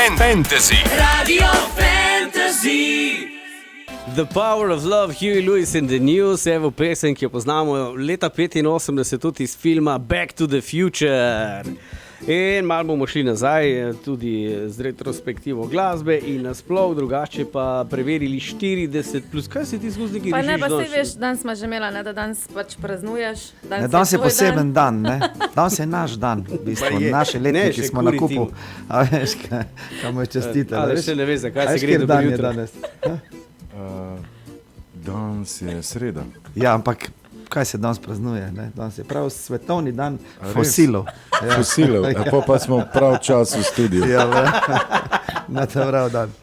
Fantasy. Radio Fantasy. The Power of Love, Huey Lewis in the News, evo pesem, ki jo poznamo leta 85 tudi iz filma Back to the Future. In malo bomo šli nazaj, tudi z retrospektivo glasbe in nasploh, drugače pa preverili 40 plus. Kaj si ti zguzdniki režiš? Pa ne, pa se veš, dan smo že imela, ne, da danes pač praznuješ. Danes je poseben dan, ne? Danes je naš dan, v bistvu, naše letniki smo na kupu. A veš, kaj mu je čestitali. Ale še ne veš, zakaj se gre dobro jutro. Danes je sreda. Ja, ampak kaj se danes praznuje? Ne? Danes je prav svetovni dan fosilov. Ja. Fosilov, pa smo prav čas v studiu. Ja, na ta prav dan.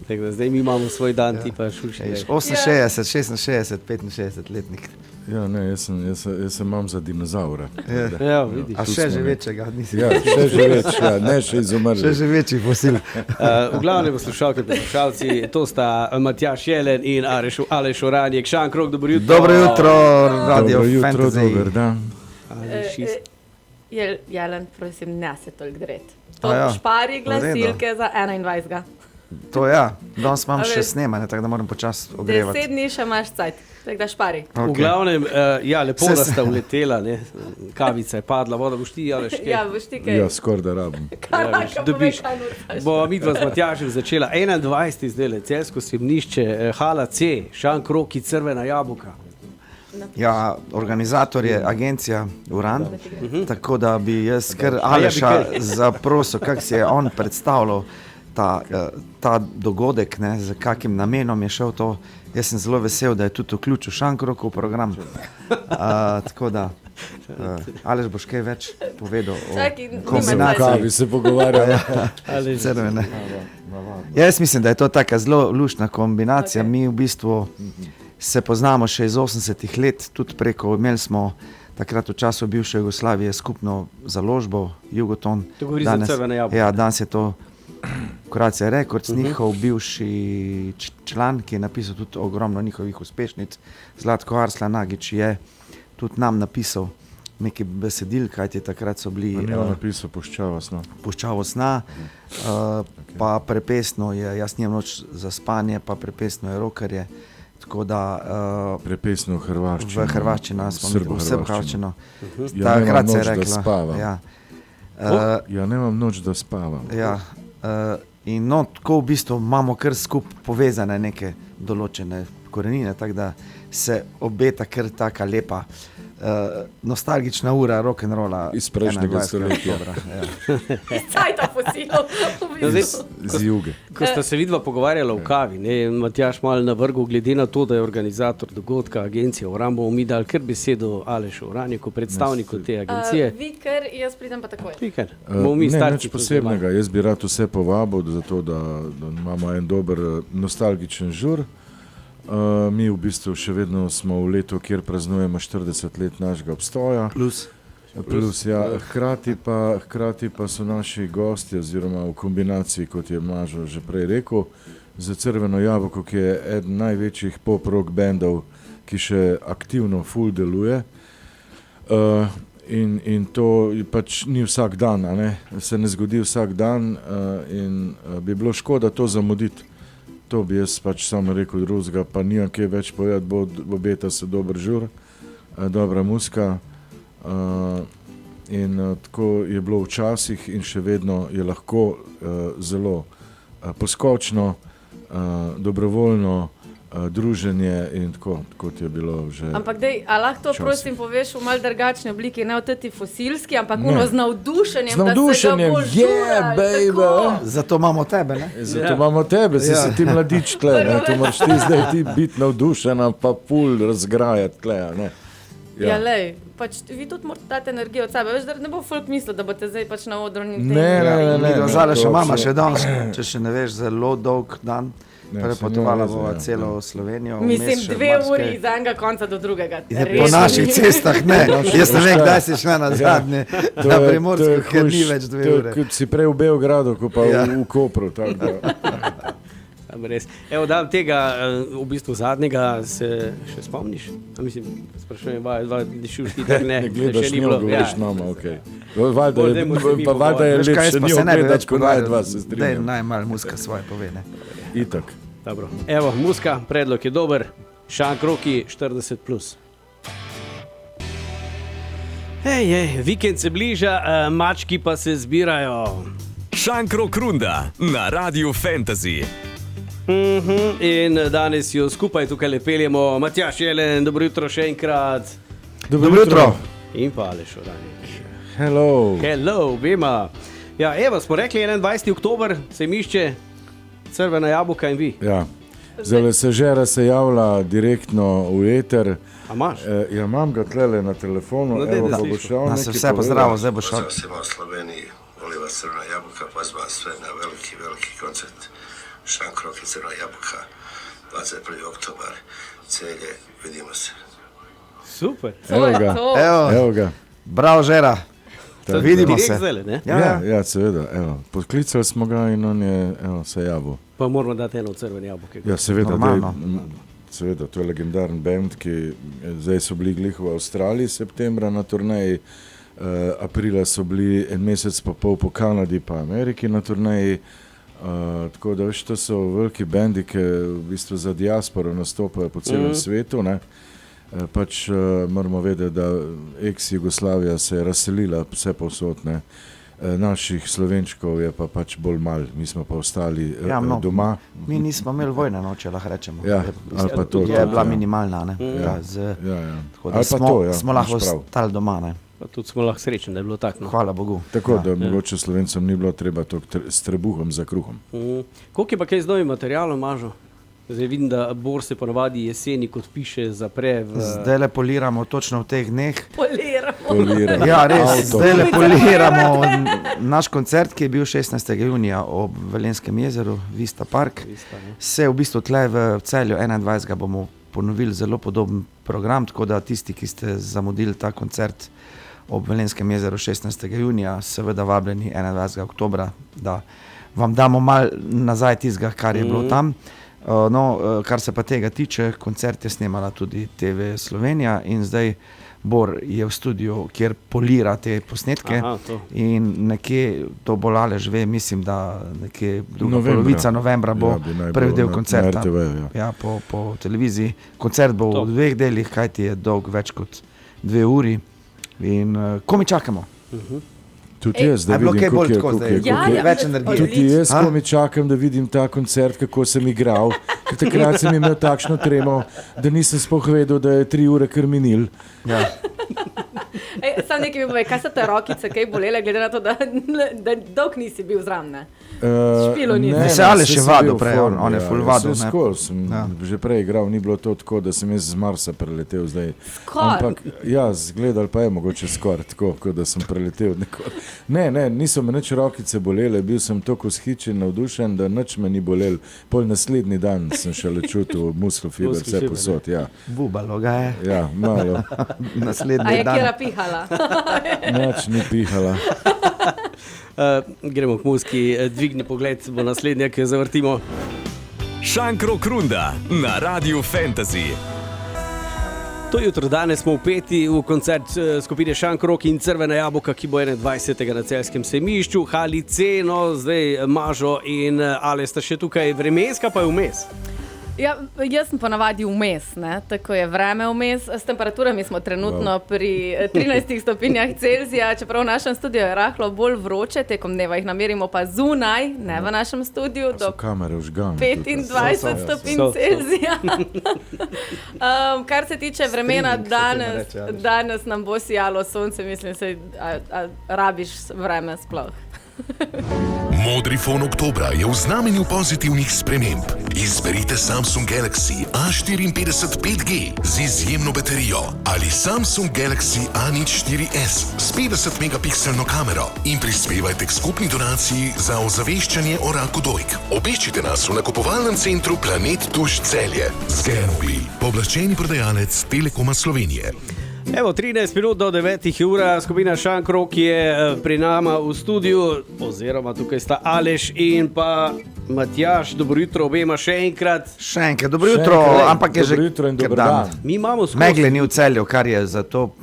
Tako, zdaj mi imamo svoj dan, ti pa šuši. 68, 66, 65 letnik. Ja, ne, jaz sem imam za dinozaura. Ja, vidiš. A še živečega nisi. Ja, še živeč, ja, ne še izumrli. Še živeči fosil. V glavnem poslušalke in poslušalci, to sta Matjaž Jelen in Aleš Oranjek. Šan Krog, dobro jutro. Dobro jutro, Radio Dobro jutro, Fantasy. dober dan. Jelen, prosim, ne se toliko dret. To A ja. špari glasilke za 21. To ja, danes imam A še veš. snemanje, tako da moram počasi ogrevati. 10 dni še imaš cajt, tako da špari. V glavnem, ja, lepo, da sta uletela, ne. Kavica je padla, voda boš ti, Aleš, kaj? Ja, boš ti kaj. Ja, skoraj da rabim. Dobiš. Bo midva z Matjažem začela 21. zdajle, Celjsko Središče, Hala C, Šan Krog, Crvena jabolka. Ja, organizator je agencija Uran, tako da bi jaz kar Aleša zaprosil, kako si je on predstavljal ta dogodek, ne, z kakim namenom je šel to. Jaz sem zelo vesel, da je tudi vključil Šan Krog v program. Tako da, Aleš, boš kaj več povedal o kombinaciji. Kavi se pogovarjamo. Crvene. Jaz mislim, da je to taka zelo luštna kombinacija. Mi v bistvu se poznamo še iz 80-ih let, tudi preko, imeli smo takrat v času bivše Jugoslavije skupno založbo Jugoton. To govori za Crvene jabolke. Ja, danes je to Kuracija Records, njihov bivši član, ki je napisal tudi ogromno njihovih uspešnic. Zlatko Arslan-Nagić je tudi nam napisal nekaj besedil, kajti takrat so bili napisal Puščava sna. Puščavo sna, pa prepesno je Jaz nimam noč za spanje, pa prepesno je Rokarje. Tako da prepesno v hrvaščino. v hrvaščino smo vse v hrvaščino. Ja, nemam Takrat se je noč, da rekla. spavam. Ja. Ja, nemam noč, da spavam. Ja, in no, tako v bistvu imamo kar skupaj povezane neke določene korenine, tako da se obeta kar taka lepa nostalgična ura rock'n'rolla Iz prejšnjega 21. stoletja. oktobra, ja. Cajta fosilov. Z juge. Ko sta se vidva pogovarjala v kavi, ne, Matjaž malo navrgel, glede na to, da je organizator dogodka agencija Uran, bomo mi dali kar besedo Alešu Oranjeku, predstavniku te agencije. Vi kar, jaz pridem pa takoj. Pikar. Bomo mi Ne, starci nič posebnega. Jaz bi rad vse povabil, zato da imamo en dober nostalgičen žur. Mi v bistvu še vedno smo v letu, kjer praznujemo 40 let našega obstoja. Plus, ja, hkrati pa so naši gosti, oziroma v kombinaciji, kot je Mažo že prej rekel, za Crveno jabolko, ki je eden največjih pop-rock bendov, ki še aktivno full deluje. In to pač ni vsak dan, a ne? Se ne zgodi vsak dan in bi bilo škoda to zamuditi. To bi jaz pač samo rekel drugega, pa nimam kaj več povedati, obeta se dober žur, dobra muska in tako je bilo včasih in še vedno je lahko zelo poskočno, dobrovoljno druženje in tako, kot je bilo že. Ampak dej, a lahko to prosim poveš v malo drugačni obliki, ne v teti fosilski, ampak z navdušenjem, da se ga bolj žura. Zato imamo tebe, ne? Zato imamo tebe, si ti mladič tle, ne? To moraš ti zdaj biti navdušena, pa pul razgrajati tle, ne? Ja, lej, pač vi tudi morate dati energijo od sebe, veš, da ne bo folk mislil, da boste zdaj pač na odru. Ne. Zale še mama še danes, če še ne veš, zelo dolg dan. Prepotovala bova celo Slovenijo. Mislim, 2 uri iz enega konca do drugega. Po naših cestah ne. Jaz ne vem, kdaj si šla na zadnje na Primorsko, ker ni več 2 ure. Si prej v Beogradu, ko pa v Kopru. Evo, da tega, v bistvu zadnjega, se še spomniš? Mislim, sprašujem, da še už hitar ne, gledaš še ni bilo. Gledaš nama, okej. Valjda je lepše Veš, pa njo se ne bi gledat, več ko naj dva se Daj strinjam. najmanj muska svoje pove, ne. Itak. Dobro. Evo, muska, predlog je dober. Šank Roki 40+. Vikend se bliža, mački pa se zbirajo. Šankrok runda na Radiu Fantasy. In danes jo skupaj tukaj lepeljemo. Matjaž Jelen, dobro jutro še enkrat. Dobro jutro. In pa Aleš Oranič. Hello. Vema. Ja, evo, smo rekli 21. oktober, sejmišče, Crvena jabolka in vi. Ja. Zdaj se Žera se javlja direktno v eter. A imaš? Ja, imam ga tlele na telefonu. No, Evo, da ko bo slišim. šel Nas nekaj je vse povedati. pozdravil, zdaj bo šel. Pozdrav svima u Sloveniji, voli vas Crvena jabuka, pozivam sve na veliki koncert Šankrok i Crvena jabuka, 21. oktobar, Celje, vidimo se. Super. Evo ga. Evo ga. Bravo, Žera. Vidimo se. Zdajle, ne? Ja, seveda. Evo. Podklicali smo ga in on je se javil. Pa moramo dati eno Crvene jabolke. Ja, seveda, Normalno. seveda, to je legendaren band, ki zdaj so bili glih v Avstraliji septembra na turneji, aprila so bili en mesec pa pol po Kanadi pa Ameriki na turneji, tako da veš, to so veliki bendi, ki v bistvu za diasporo nastopajo po celem svetu, ne. Pač moramo vedeti, da ex-Jugoslavija se je razselila vse povsod, ne. Naših Slovenčkov je pa pač bolj malo, mi smo pa ostali doma. Mi nismo imeli vojne noče, lahko rečemo. Ja, ali pa to. Je bila minimalna, ne. Ja. Tako da smo lahko imaš prav. ostali doma, ne. Pa tudi smo lahko srečni, da je bilo tako. No. Hvala Bogu. Tako da mogoče Slovencem ni bilo treba toliko s trebuhom za kruhom. Koliko je pa kaj z novim materialom, Mažo? Zdaj vidim, da Bor se ponavadi jeseni, kot piše, zapre v... Zdaj le poliramo točno v teh dneh. Poliramo. Ja, res, Avto. zdaj le poliramo naš koncert, ki je bil 16. junija ob Velenskem jezeru, Vista Park. Se v bistvu tle v Celju 21. bomo ponovili zelo podoben program, tako da tisti, ki ste zamudili ta koncert ob Velenskem jezeru 16. junija, seveda vabljeni 21. oktobra, da vam damo mal nazaj tistega, kar je bilo tam. Kar se pa tega tiče, koncert je snemala tudi TV Slovenija in zdaj Bor je v studiu, kjer polira te posnetke. In nekje, to bo Aleš ve, mislim, da nekje polovica novembra bo prvi del koncerta. RTV, ja, po televiziji. Koncert bo v 2 delih, kajti je dolg več kot 2 uri. In ko mi čakamo? Tudi jaz, da vidim, koliko je več energije. Tudi jaz, ko mi čakam, da vidim ta koncert, kako sem igral. Ker takrat sem imel takšno tremo, da nisem sploh vedel, da je 3 ure kar minil. Ja. Sam nekaj mi povej, kaj so te rokice, kaj bolele, glede na to, da dolg nisi bil zraven, ne? Špilo nisi. Ne, se Aleš je vadil prej, on je ful vadil. Sem že prej igral, ni bilo to tako, da sem jaz z Marsa preletel zdaj. Skor? Ja, zgledal pa je mogoče skoraj tako, kot da sem preletel nekor. Ne, niso me nič rokice bolele, bil sem toliko vzhičen, navdušen, da nič me ni bolel. Pol naslednji dan sem šele čutil muskelfiber, vse posod, ja. Bubalo ga je. Ja, malo. Naslednji dan. A je kjera pihala? Nič ni pihala. Gremo k muski, dvigni pogled, bo naslednja, ki jo zavrtimo. Šankrok runda na Radiu Fantasy. To jutro danes smo vpeti v koncert skupine Šankrok in Crvena jabolka, ki bo 21. na Celjskem sejmišču. Hali ceno, zdaj Mažo in Ale sta še tukaj, vremenska pa je vmes. Ja, jaz sem ponavadi vmes, ne? Tako je vreme vmes. S temperaturami smo trenutno pri 13 stopinjah Celzija, čeprav v našem studiu je rahlo bolj vroče, tekom dneva jih namerimo pa zunaj, ne v našem studiu, do 25 stopinj Celzija. Kar se tiče vremena, danes nam bo sijalo sonce, mislim, a rabiš vreme sploh. Modri fon oktobra je v znamenju pozitivnih sprememb. Izberite Samsung Galaxy A54 5G z izjemno baterijo ali Samsung Galaxy A04s s 50 megapikselno kamero in prispevajte k skupni donaciji za ozaveščanje o raku dojk. Obiščite nas v nakupovalnem centru Planet Tuš Celje. Scanmobil, pooblaščeni prodajalec Telekoma Slovenije. Evo, 13 minut do 9 ura, skupina Šankrok je pri nama v studiu, oziroma tukaj sta Aleš in pa Matjaž. Dobro jutro obema še enkrat. Še enkrat, dobro jutro, ampak je že dobro jutro in dober dan. Mi imamo skozi Megle ni v Celju, kar je za to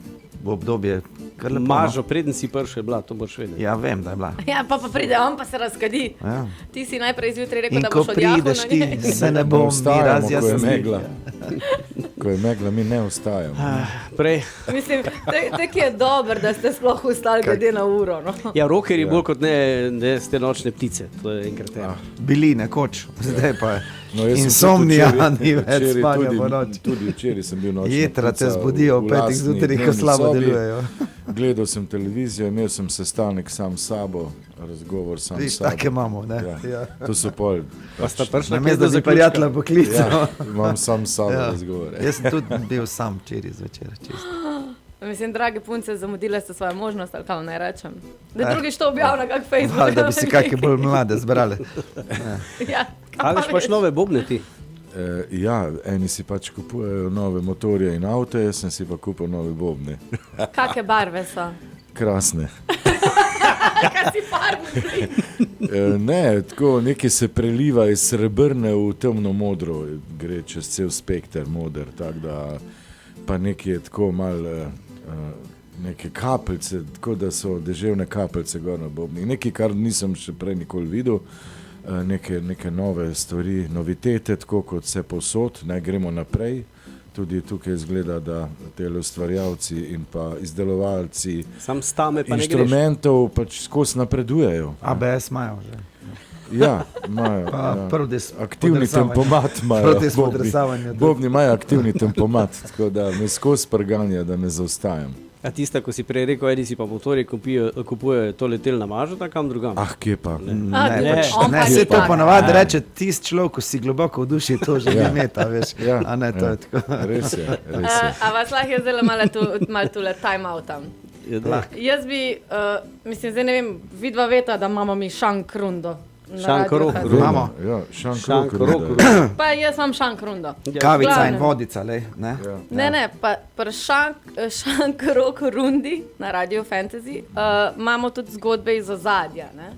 obdobje kar lepo. mažo, preden si prišel, bila, to boš vedel. Ja, vem, da je bila. Ja, pa pride on, pa se razkadi. Ja. Ti si najprej zjutraj rekel, In da ko boš odjahal prideš na ti, njej. se ne bom mi Ostajamo, ko je razjasnil. megla. Ko je megla, mi ne ostajamo. Prej. Mislim, tako je dobro, da ste sploh ustali glede na uro. No. Ja, rokerji bolj kot ne ste nočne ptice, to je enkrat eno. Bili nekoč, zdaj pa No, jaz sem insomnija, tudi včeraj- ni več včeraj spanja tudi- po noči. Tudi včeraj sem bil nočna Jetra te ptica zbudijo ob v 5 lastni zjutraj, ko dnevni slabo sobi. delujejo. Gledal sem televizijo, imel sem sestanek sam s sabo, razgovor sam Viš, s sabo. take imamo, ne? Ja. Ja. To so pol. Pa sta prišla Namesto da bi prijatelja poklical. Ja, imam sam s sabo Ja. razgovore. Jaz sem tudi bil sam včeraj zvečer. Čisto. Mislim, drage punce, zamudile ste svojo možnost, ali kaj naj rečem. Da drugič to objav na kak Facebook. Malo, da bi si kakšne bolj mlade zbrali. Ja, Aleš paš nove bobne ti. Ja, eni si pač kupujejo nove motorje in avte, jaz sem si pa kupil nove bobne. Kakšne barve so? Krasne. Kaj si farben? Ne, tako nekaj se preliva iz srebrne v temno modro, gre čez cel spekter moder, tako da pa nekaj je tako malo neke kapljice, tako da so deževne kapljice gor na bobnih. Nekaj, kar nisem še prej nikoli videl, neke nove stvari, novitete, tako kot vse povsod, ne gremo naprej. Tudi tukaj izgleda, da te ustvarjalci in pa izdelovalci Sam stame pa ne greš. inštrumentov pač skozi napredujejo. ABS imajo že. Ja, imajo. Pa Ja. prvi Aktivni tempomat imajo. Proti spodresavanju. Bobni imajo aktivni tempomat, tako da me skozi prganja, da ne zaostajam. A tista, ko si prej rekel, eni si pa motorje kupujejo to letel na mažo, tam kam drugam. Ah, kje pa? A, Ne, pač, on ne, pa se ni to tak. ponavadi reče tisti človek, ko si globoko v duši to že Ja. imeti, a veš. Ja, A ne, to ja. je tako. Res je, res je. A vas lahko jaz zdaj malo tule time outam? Jaz bi, mislim, zdaj ne vem, vidva veta, da imamo mi šankrundo. na Šankrok, Radiu Hrvatske. Imamo. Ja, šankrok. Šankrok. Pa jaz imam šankrundo. Kavica Glavnem. in vodica, lej, ne? Ne, pa pri šankrok rundi na Radio Fantasy imamo tudi zgodbe iz ozadja. Ne?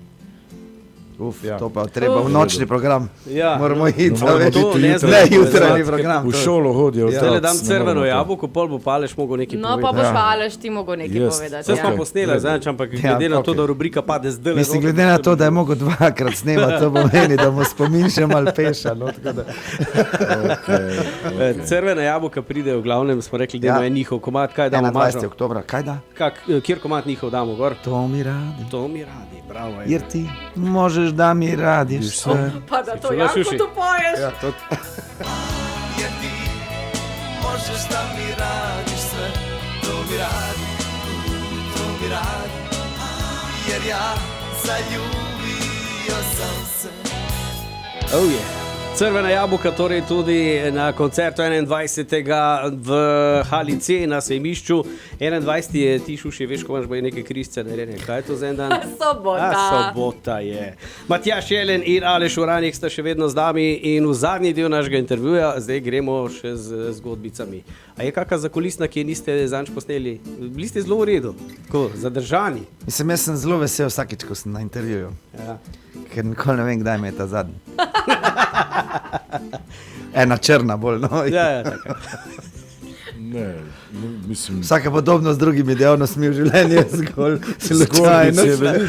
Uf, Ja. to pa treba v nočni program. Ja. Moramo iti, No, a moramo veš. biti ne jutri. Ne, zgodbe, jutranji zato, program. V to- šolo hodijo. Ja. Zdaj dam otroci, ne crveno moremo to. jabolko, pol bo Paleš mogel nekaj No, pa povedati. boš Ja. pa Aleš ti mogel nekaj Jaz. povedati. Vse smo Ok. posneli, zdaj, ampak Ja, glede na to, ok. da rubrika pade zdaj. Mislim, glede na to, da je mogel dvakrat snemati, to pomeni, da mu spomin še malo peša. No, tako da. Crvena jabolka pride, v glavnem smo rekli, da Ja. je njihov komad, kaj damo 21. mažo. oktobra, kaj da? Kjer komad njihov damo gor? To mi radi. To mi radi, bravo. Jer ti možeš da mi radiš sve. Pa da to Čula, Janko Šuši? tu poješ. Ja, to... Jer ti možeš da mi radiš sve. To mi radi, to mi radi. Jer ja zaljubio sam se. Oh, yeah. Crvena jabolka torej tudi na koncertu 21. v Hali C na sejmišču. 21. je ti Šuši, veš, ko imaš baje neke križce narejene. Kaj je to za en dan? Sobota. Sobota je. Matjaž Jelen in Aleš Uranik sta še vedno z nami in v zadnji del našega intervjuja zdaj gremo še z zgodbicami. A je kakšna zakulisna, ki je niste zanj posneli? Bili ste zelo v redu, tako zadržani. Mislim, jaz sem zelo vesel vsakič, ko sem na intervjuju. Ja. Ker nikoli ne vem, kdaj me je ta zadnji. Ena črna bolj, no. Ja, tako. Ne, mislim, Vsaka podobnost z drugimi dejavnostmi v življenju je zgolj slučajno.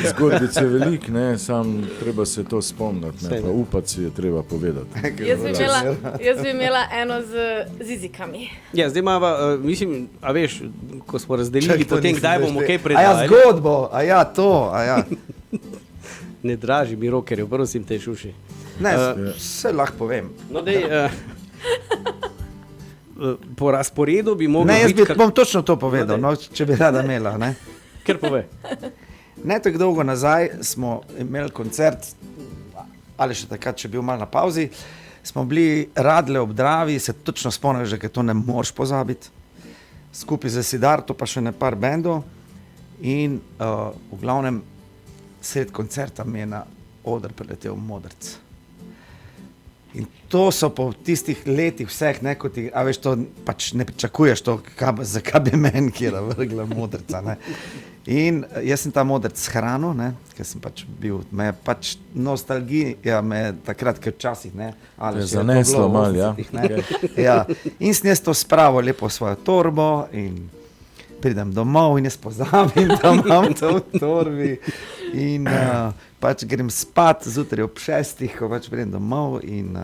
zgodbic je veliko, ne, sam treba se to spomniti, ne, Sej, pa ne. upati si je treba povedati. Jaz bi imela eno z zizikami. Ja, zdaj imamo, mislim, a veš, ko smo razdelili potem, kdaj bomo kaj A ja, predvajali. zgodbo, a ja, to, a ja. Ne draži mi rokerjev, prosim te Šuši. Ne, vse lahko povem. No, dej, po razporedu bi mogli Ne, jaz biti... bom točno to povedal, No, no, če bi rada imela. Ne. Ker pove. Ne tako dolgo nazaj smo imeli koncert, ali še takrat, če bil mal na pauzi, smo bili Radle ob Dravi, se točno spomnim, že, ker to ne moreš pozabiti, skupaj z Sidarto pa še ne par bendov in v glavnem sred koncerta mi je na oder priletel modrc. In to so po tistih letih vseh, ne, kot ti, a veš, to pač ne pričakuješ, to, zakaj bi meni kjera vrgla modrca, ne. In jaz sem ta modrc hranil, ne, ker sem pač bil, me je pač nostalgija me takrat, ker včasih, ne, ali je zaneslo malo, ja. Ja. In sem jaz to spravil lepo v svojo torbo in pridem domov in jaz pozabim, da imam to v torbi in pač grem spat zjutraj ob 6, ko pač pridem domov in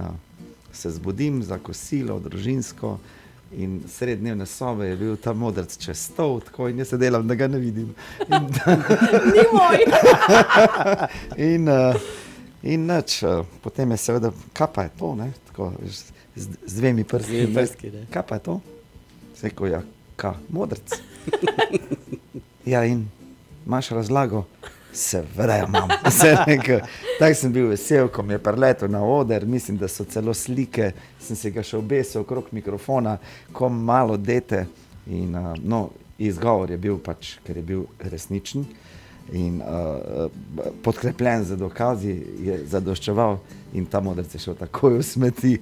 se zbudim za kosilo družinsko in sred dnevne sobe je bil ta modrc čez stol, tako in jaz se delam, da ga ne vidim. Ni moj! In nič, potem je seveda, kaj pa je to, ne, tako z dvemi prsti, kaj pa je to? Seko, ja, kaj, modrc. Ja, in imaš razlago? Seveda imam. Tako sem bil vesel, ko mi je preletel na oder, mislim, da so celo slike, sem se ga še obesil okrog mikrofona, ko malo dete in izgovor je bil pač, ker je bil resničen in podkrepljen z dokazi je zadoščeval in ta modrc je šel takoj v smeti.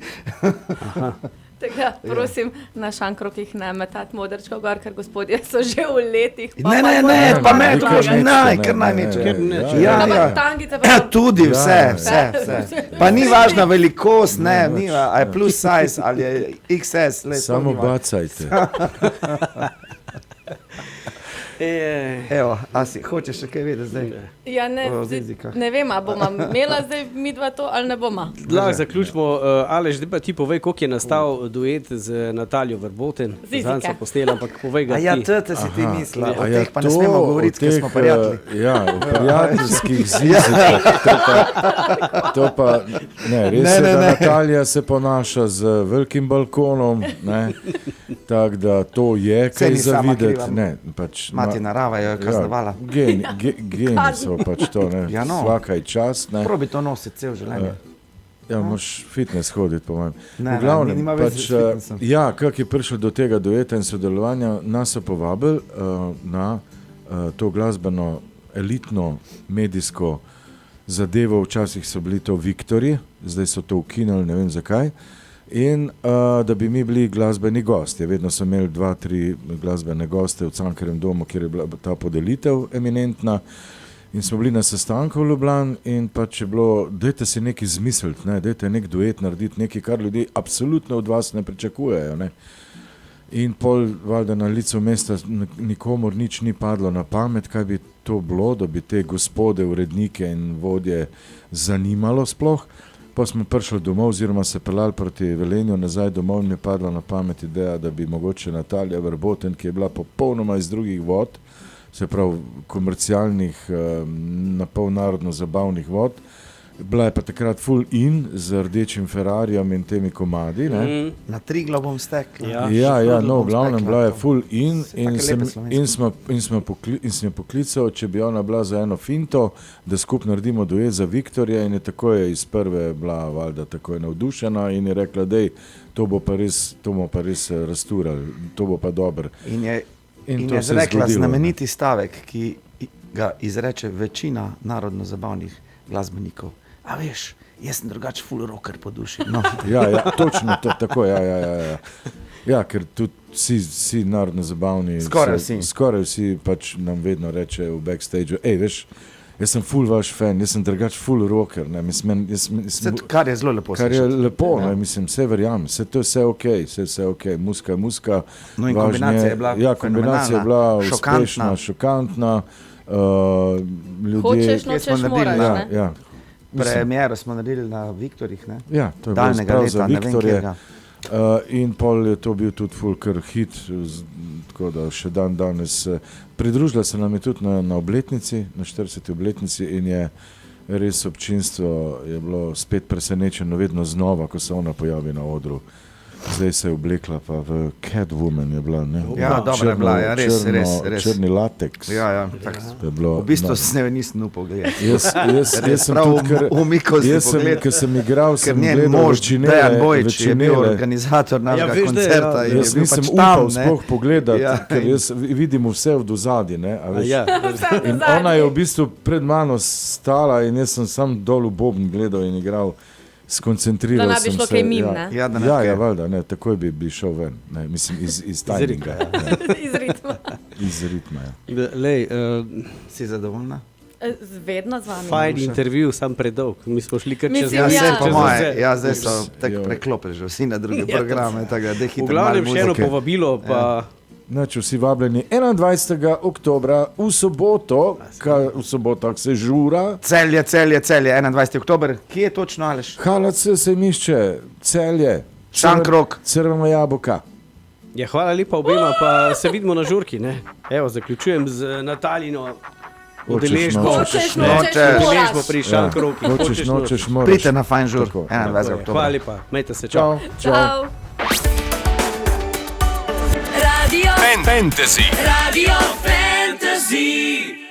Tega, prosim, na šankrokih ne metati modrčkov gor, ker gospodje so že v letih. Ne, pa me to boš kar najmeče. Ja, tudi vse. Pa ni važna velikost, ne, a je plus size ali je XS. Samo bacajte. Evo, a si hočeš še kaj vedeti zdaj? Ja, ne vem, a bomo imela zdaj midva to ali ne bomo. Lahko zaključimo. Aleš, zdaj pa ti povej, koliko je nastal duet z Natalijo Verboten. Zanj so posneli, ampak povej ga ti. A ja, tete si ti mislila, o teh pa ne smemo govoriti, ker smo prijatelji. Ja, o prijateljskih zizikah. To pa, ne, res je, da Natalija se ponaša z velikim balkonom, ne, tak da to je kaj za videti. Ne, pač Mati narava je kaznovala. Geni so pač to, ne, svakaj čas, ne. Probi to nositi cel življenje. Ja, moraš fitness hoditi, po mojem. Ne, v glavnem, nima več s fitnessom. Ja, kak je prišel do tega dueta in sodelovanja, nas so povabili na to glasbeno elitno medijsko zadevo, včasih so bili to Viktorji, zdaj so to ukinili, ne vem zakaj. In da bi mi bili glasbeni gosti. Vedno so imeli 2-3 glasbene goste v Cankarjevem domu, kjer je bila ta podelitev eminentna. In smo bili na sestanku v Ljubljani in pač je bilo, dajte si nekaj izmisliti, ne, dajte nek duet narediti, nekaj, kar ljudi absolutno od vas ne pričakujejo. Ne. In pol valjda na licu mesta nikomor nič ni padlo na pamet, kaj bi to bilo, da bi te gospode, urednike in vodje zanimalo sploh. Pa smo prišli domov, oziroma se peljali proti Velenju nazaj domov in mi je padla na pamet ideja, da bi mogoče Natalija Verboten, ki je bila popolnoma iz drugih vod, se pravi komercialnih, napol narodno zabavnih vod, bila je pa takrat full in z rdečim Ferrarijem in temi komadi. Ne? Na Triglav bom stekla. Ja, no, v glavnem bila je full in sem jo poklical, če bi ona bila za eno finto, da skupaj naredimo duet za Viktorja in je takoj iz prve bila valjda takoj navdušena in je rekla, dej, to bomo pa res rasturali, to bo pa dobro. In je izrekla znameniti stavek, ki ga izreče večina narodno-zabavnih glasbenikov. A veš, jaz sem drugače full rocker po duši. No. Ja, točno, tako, ja. Ja, ker tudi vsi narodno-zabavni, skoraj vsi pač nam vedno reče v backstage, veš, jaz sem full vaš fan, jaz sem drugače full rocker. Ne, kar je zelo lepo. Kar je lepo, ne, mislim, vse verjamem, to je vse ok, muska je muska. No in kombinacija je bila fenomenalna. Ja, kombinacija je bila uspešna, šokantna. Hočeš, nočeš, moraš, ne? Ja. Premiero smo naredili na Viktorjih, ne? Ja, to je bilo prav za Viktorje. In pol je to bil tudi full kar hit, tako da še dan danes. Pridružila se nam je tudi na obletnici, na 40. obletnici in je res občinstvo je bilo spet presenečeno vedno znova, ko se ona pojavi na odru. Zdaj se je oblekla pa v Catwoman je bila, ne? Ja, dobra je bila, ja, res. Črni lateks. Ja, v bistvu se ne nisem upal gledati. Jaz sem tudi, ker sem igral, sem gledal Večinele. Je bil organizator našega koncerta. Jaz nisem upal sploh pogledati, ker jaz vidim vse v dozadi, ne? In ona je v bistvu pred mano stala in jaz sem sam dol v bobn gledal in igral skoncentriral Da ne bi sem šlo se. kaj mimo, ne? Ja, da ne Ja, kaj. valjda, ne, takoj bi šel ven. Ne, mislim, iz tajminga. Iz ritma. Iz ritma, ja. Lej, Si zadovoljna? Vedno z vami. fajn intervju, sam predolg. Mi smo šli kar čez Mislim, Ja, Ja. se po čez moje, vse. ja, zdaj so tako Jo. preklopili že vsi na druge Ja, programe, tako da V hitro glavnem malo še eno muzike. povabilo, pa Znači, vsi vabljeni 21. oktobra v soboto, v sobotah se žura, Celje, 21. oktober. Kje je točno, Aleš? HLC sejmišče, Celje, Šankrok. Crvena jabolka. ja, hvala lepa obema, pa se vidimo na žurki. Ne? Evo, zaključujem z Nataljino udeležbo. Hočeš, nočeš, moraš. Udeležbo pri Šankroki. Hočeš, nočeš, moraš. Pridite na fajn žur, Tako, 21. Hvala oktober. lepa, majte se, čau. Čau. Čau. Fantasy. Radio Fantasy.